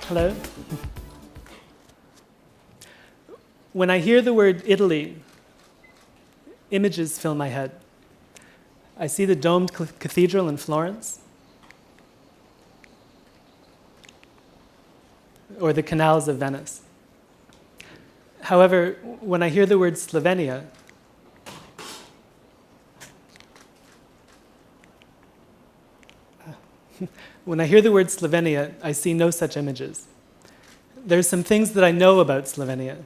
Hello. When I hear the word Italy, images fill my head. I see the domed cathedral in Florence, or the canals of Venice. However, when I hear the word Slovenia, I see no such images. There's some things that I know about Slovenia.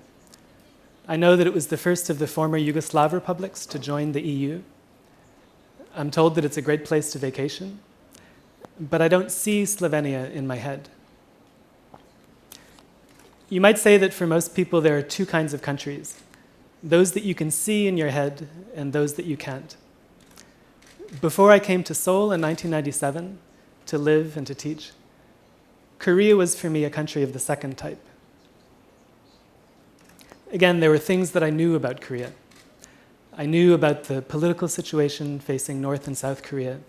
I know that it was the first of the former Yugoslav republics to join the EU. I'm told that it's a great place to vacation, but I don't see Slovenia in my head. You might say that for most people there are two kinds of countries, those that you can see in your head and those that you can't. Before I came to Seoul in 1997 to live and to teach, Korea was for me a country of the second type. Again, there were things that I knew about Korea. I knew about the political situation facing North and South Korea.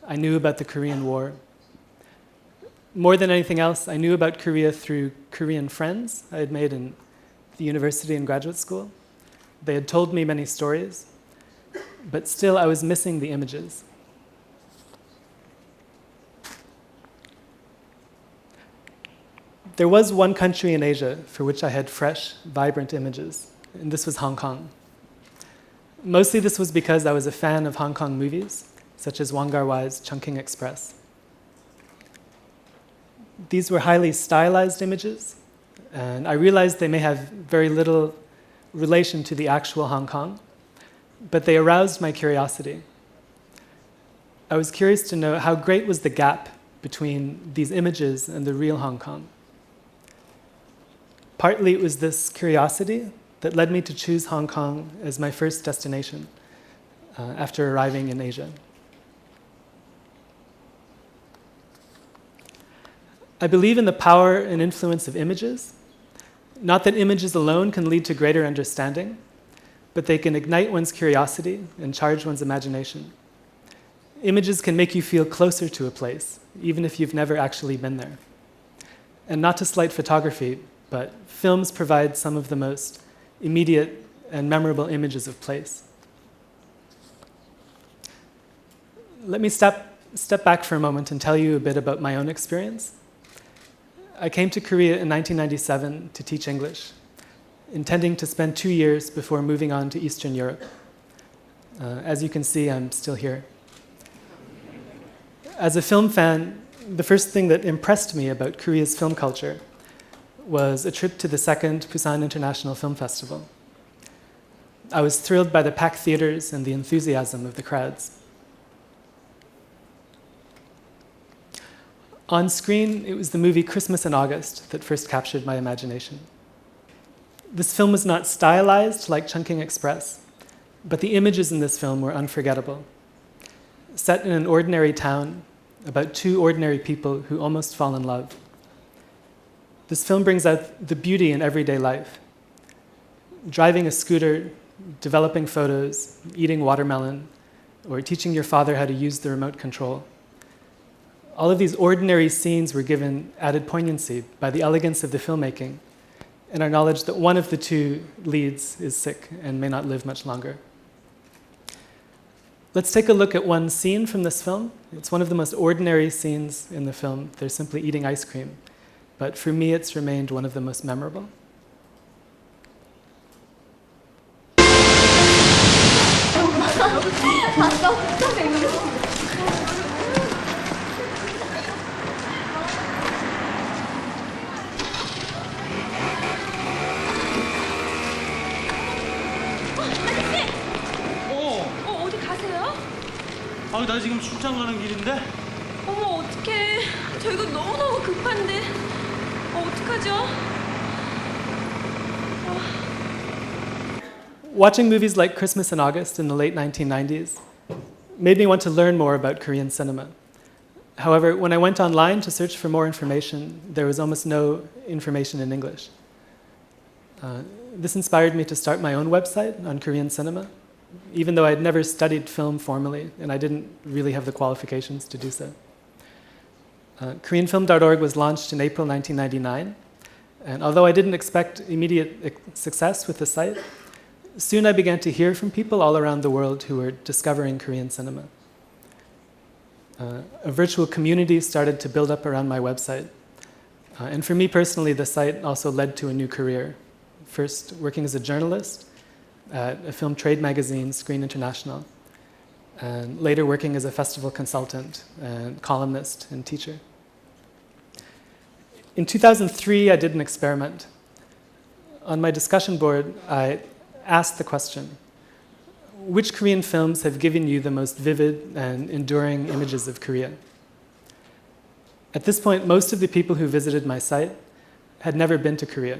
I knew about the Korean War. More than anything else, I knew about Korea through Korean friends I had made in the university and graduate school. They had told me many stories, but still I was missing the images. There was one country in Asia for which I had fresh, vibrant images, and this was Hong Kong. Mostly this was because I was a fan of Hong Kong movies, such as Wong Kar-wai's Chungking Express. These were highly stylized images, and I realized they may have very little relation to the actual Hong Kong, but they aroused my curiosity. I was curious to know how great was the gap between these images and the real Hong Kong. Partly it was this curiosity that led me to choose Hong Kong as my first destination after arriving in Asia. I believe in the power and influence of images. Not that images alone can lead to greater understanding, but they can ignite one's curiosity and charge one's imagination. Images can make you feel closer to a place, even if you've never actually been there. And not to slight photography, but films provide some of the most immediate and memorable images of place. Let me step back for a moment and tell you a bit about my own experience. I came to Korea in 1997 to teach English, intending to spend 2 years before moving on to Eastern Europe. As you can see, I'm still here. As a film fan, the first thing that impressed me about Korea's film culture was a trip to the second Busan International Film Festival. I was thrilled by the packed theaters and the enthusiasm of the crowds. On screen, it was the movie Christmas in August that first captured my imagination. This film was not stylized like Chungking Express, but the images in this film were unforgettable. Set in an ordinary town, about two ordinary people who almost fall in love. This film brings out the beauty in everyday life. Driving a scooter, developing photos, eating watermelon, or teaching your father how to use the remote control. All of these ordinary scenes were given added poignancy by the elegance of the filmmaking and our knowledge that one of the two leads is sick and may not live much longer. Let's take a look at one scene from this film. It's one of the most ordinary scenes in the film. They're simply eating ice cream. But for me, it's remained one of the most memorable. 어디 가세요? 아, 나 지금 출장 가는 길인데. 어머, 어떡해. 저희가 너무너무 급한데. 어떡하죠? Watching movies like Christmas in August in the late 1990s made me want to learn more about Korean cinema. However, when I went online to search for more information, there was almost no information in English. This inspired me to start my own website on Korean cinema, even though I had never studied film formally and I didn't really have the qualifications to do so. KoreanFilm.org was launched in April 1999, and although I didn't expect immediate success with the site, soon I began to hear from people all around the world who were discovering Korean cinema. A virtual community started to build up around my website. And for me personally, the site also led to a new career. First, working as a journalist at a film trade magazine, Screen International, and later working as a festival consultant and columnist and teacher. In 2003, I did an experiment. On my discussion board, I asked the question, which Korean films have given you the most vivid and enduring images of Korea? At this point, most of the people who visited my site had never been to Korea.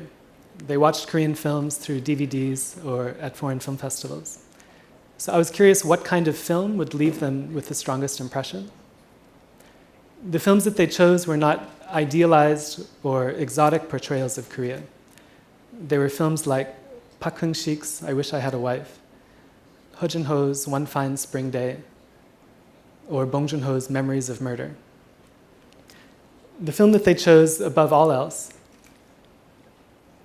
They watched Korean films through DVDs or at foreign film festivals. So I was curious what kind of film would leave them with the strongest impression. The films that they chose were not idealized or exotic portrayals of Korea. They were films like Park Hyung-sik's I Wish I Had a Wife, Ho Jun-ho's One Fine Spring Day, or Bong Joon-ho's Memories of Murder. The film that they chose above all else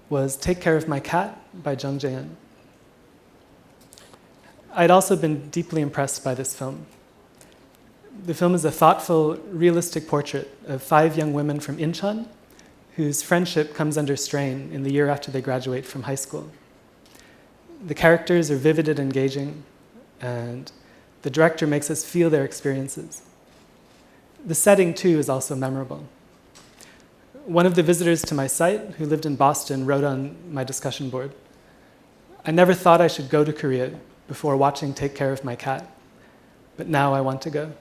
was Take Care of My Cat by Jung Jae-in. I'd also been deeply impressed by this film. The film is a thoughtful, realistic portrait of 5 young women from Incheon whose friendship comes under strain in the year after they graduate from high school. The characters are vivid and engaging, and the director makes us feel their experiences. The setting, too, is also memorable. One of the visitors to my site, who lived in Boston, wrote on my discussion board, "I never thought I should go to Korea before watching Take Care of My Cat, but now I want to go."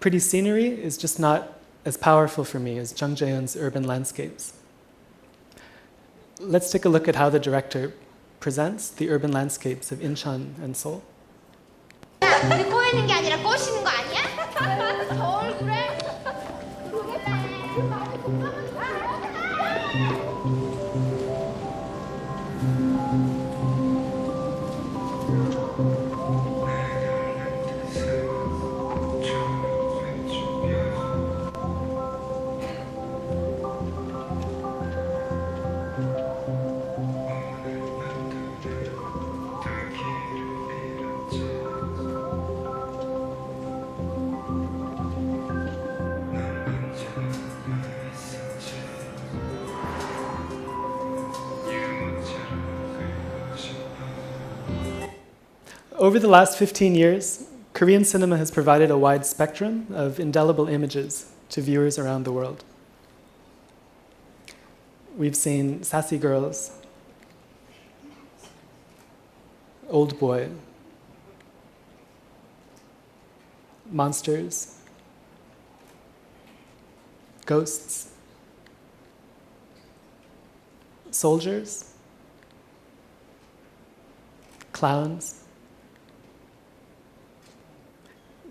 Pretty scenery is just not as powerful for me as Jung Jae-in's urban landscapes. Let's take a look at how the director presents the urban landscapes of Incheon and Seoul. 우리 꼬이는 게 아니라 꼬시는 거 아니야? 저 얼굴에? Over the last 15 years, Korean cinema has provided a wide spectrum of indelible images to viewers around the world. We've seen Sassy Girls, Old Boy, Monsters, Ghosts, Soldiers, Clowns,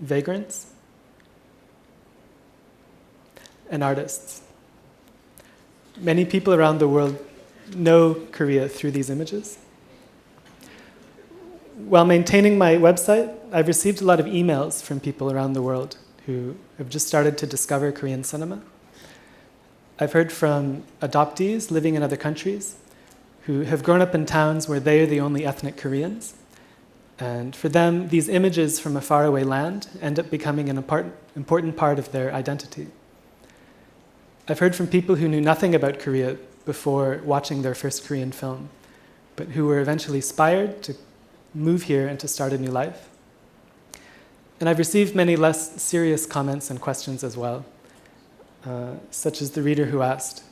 Vagrants, and artists. Many people around the world know Korea through these images. While maintaining my website, I've received a lot of emails from people around the world who have just started to discover Korean cinema. I've heard from adoptees living in other countries who have grown up in towns where they are the only ethnic Koreans. And for them, these images from a faraway land end up becoming an important part of their identity. I've heard from people who knew nothing about Korea before watching their first Korean film, but who were eventually inspired to move here and to start a new life. And I've received many less serious comments and questions as well, such as the reader who asked,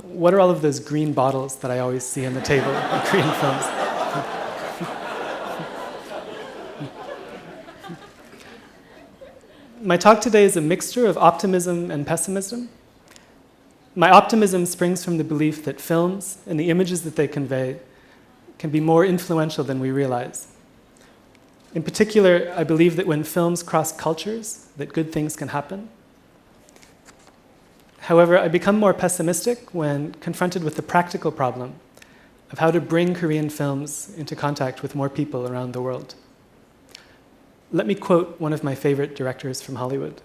what are all of those green bottles that I always see on the table in Korean films? My talk today is a mixture of optimism and pessimism. My optimism springs from the belief that films and the images that they convey can be more influential than we realize. In particular, I believe that when films cross cultures, that good things can happen. However, I become more pessimistic when confronted with the practical problem of how to bring Korean films into contact with more people around the world. Let me quote one of my favorite directors from Hollywood.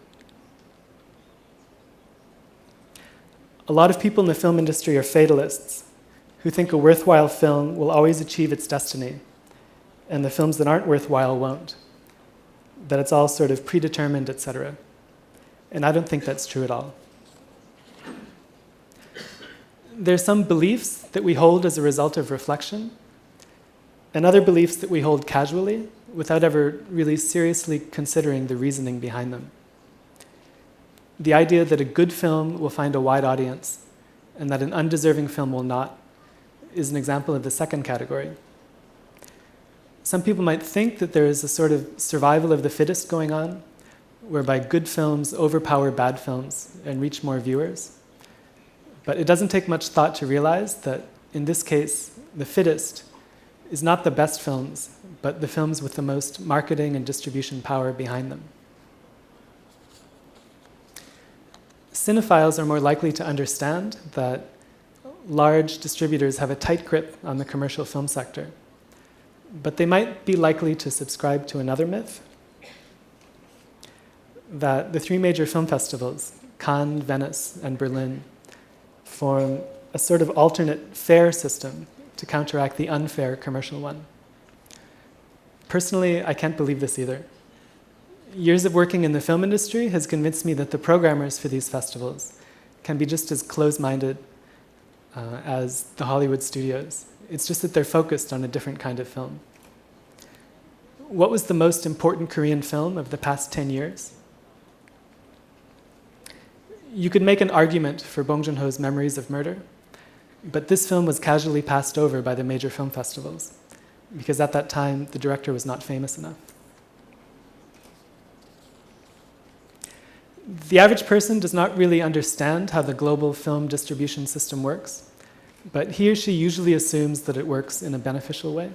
A lot of people in the film industry are fatalists who think a worthwhile film will always achieve its destiny, and the films that aren't worthwhile won't. That it's all sort of predetermined, etc. And I don't think that's true at all. There's some beliefs that we hold as a result of reflection, and other beliefs that we hold casually without ever really seriously considering the reasoning behind them. The idea that a good film will find a wide audience and that an undeserving film will not is an example of the second category. Some people might think that there is a sort of survival of the fittest going on, whereby good films overpower bad films and reach more viewers. But it doesn't take much thought to realize that, in this case, the fittest is not the best films, but the films with the most marketing and distribution power behind them. Cinephiles are more likely to understand that large distributors have a tight grip on the commercial film sector, but they might be likely to subscribe to another myth, that the three major film festivals, Cannes, Venice, and Berlin, form a sort of alternate fair system to counteract the unfair commercial one. Personally, I can't believe this either. Years of working in the film industry has convinced me that the programmers for these festivals can be just as close-minded as the Hollywood studios. It's just that they're focused on a different kind of film. What was the most important Korean film of the past 10 years? You could make an argument for Bong Joon-ho's Memories of Murder, but this film was casually passed over by the major film festivals, because at that time, the director was not famous enough. The average person does not really understand how the global film distribution system works, but he or she usually assumes that it works in a beneficial way.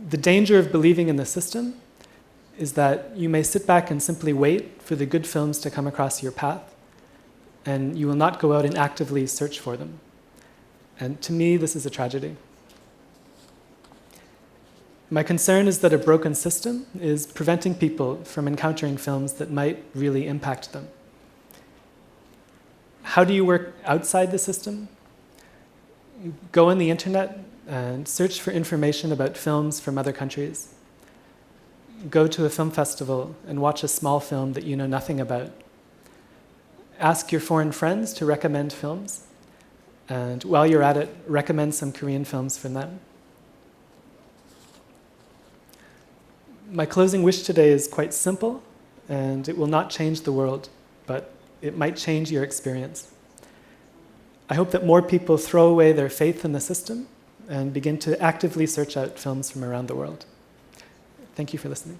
The danger of believing in the system is that you may sit back and simply wait for the good films to come across your path, and you will not go out and actively search for them. And to me, this is a tragedy. My concern is that a broken system is preventing people from encountering films that might really impact them. How do you work outside the system? Go on the internet and search for information about films from other countries. Go to a film festival and watch a small film that you know nothing about. Ask your foreign friends to recommend films, and while you're at it, recommend some Korean films from them. My closing wish today is quite simple, and it will not change the world, but it might change your experience. I hope that more people throw away their faith in the system and begin to actively search out films from around the world. Thank you for listening.